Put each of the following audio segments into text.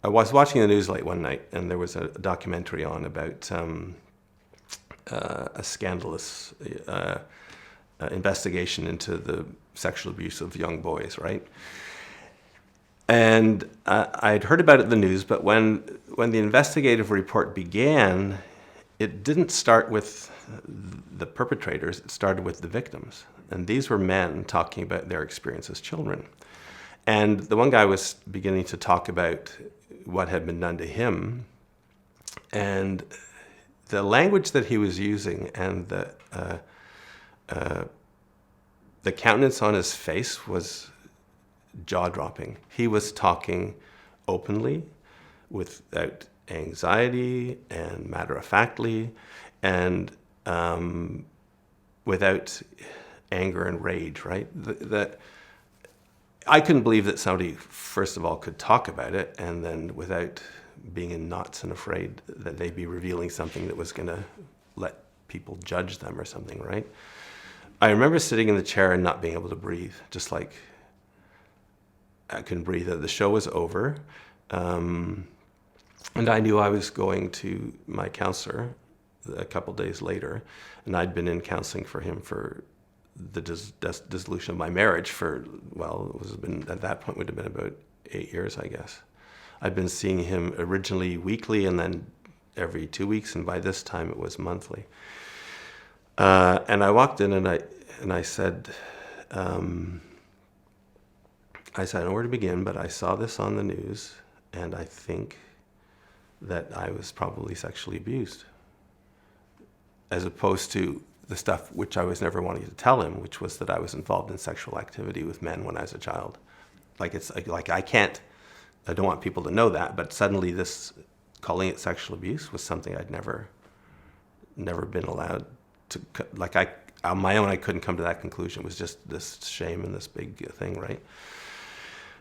I was watching the news late one night, and there was a documentary on about a scandalous investigation into the sexual abuse of young boys, right? And I'd heard about it in the news, but when the investigative report began, it didn't start with the perpetrators, it started with the victims. And these were men talking about their experience as children. And the one guy was beginning to talk about what had been done to him. And the language that he was using and the countenance on his face was jaw-dropping. He was talking openly, without anxiety and matter-of-factly, and without anger and rage, right? I couldn't believe that somebody, first of all, could talk about it, and then without being in knots and afraid that they'd be revealing something that was going to let people judge them or something, right? I remember sitting in the chair and not being able to breathe, just like I couldn't breathe. The show was over, and I knew I was going to my counselor a couple days later, and I'd been in counseling for him for the dissolution of my marriage for, well, at that point would have been about 8 years, I guess. I'd been seeing him originally weekly and then every 2 weeks, and by this time it was monthly. And I walked in and I said, I don't know where to begin, but I saw this on the news, and I think that I was probably sexually abused, as opposed to the stuff which I was never wanting to tell him, which was that I was involved in sexual activity with men when I was a child. I don't want people to know that, but suddenly this, calling it sexual abuse, was something I'd never been allowed to, on my own, I couldn't come to that conclusion. It was just this shame and this big thing, right?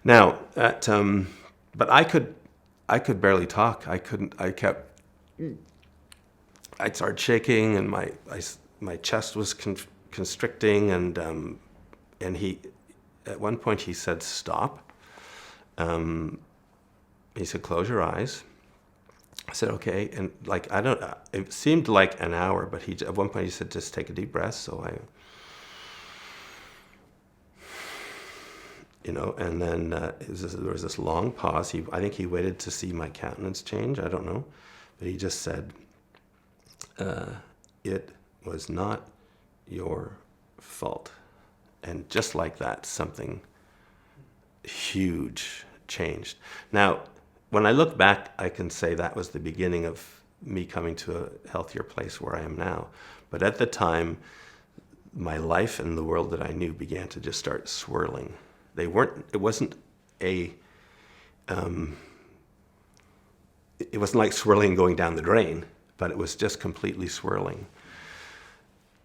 Now, but I could barely talk. I'd start shaking, and my chest was constricting, and he, at one point he said, "Stop." He said, "Close your eyes." I said, "Okay." And it seemed like an hour, but at one point he said, "Just take a deep breath." So and then there was this long pause. I think he waited to see my countenance change. I don't know. But he just said, "It was not your fault." And just like that, something huge changed. Now, when I look back, I can say that was the beginning of me coming to a healthier place where I am now. But at the time, my life and the world that I knew began to just start swirling. It wasn't like swirling going down the drain, but it was just completely swirling.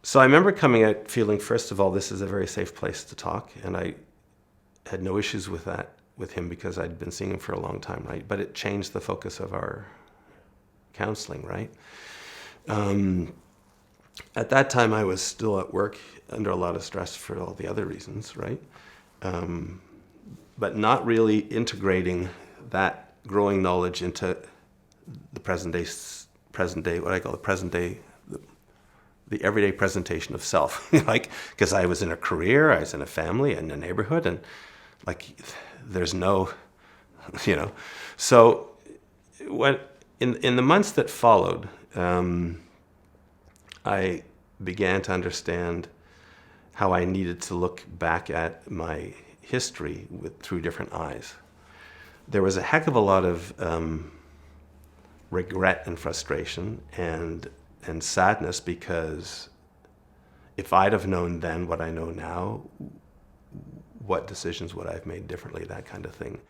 So I remember coming out feeling, first of all, this is a very safe place to talk, and I had no issues with that with him because I'd been seeing him for a long time, right? But it changed the focus of our counseling, right? At that time, I was still at work under a lot of stress for all the other reasons, right? But not really integrating that growing knowledge into the present day, what I call the everyday presentation of self. Because I was in a career, I was in a family, and a neighborhood, and there's no, So when in the months that followed, I began to understand how I needed to look back at my history through different eyes. There was a heck of a lot of regret and frustration and sadness, because if I'd have known then what I know now, what decisions would I have made differently, that kind of thing.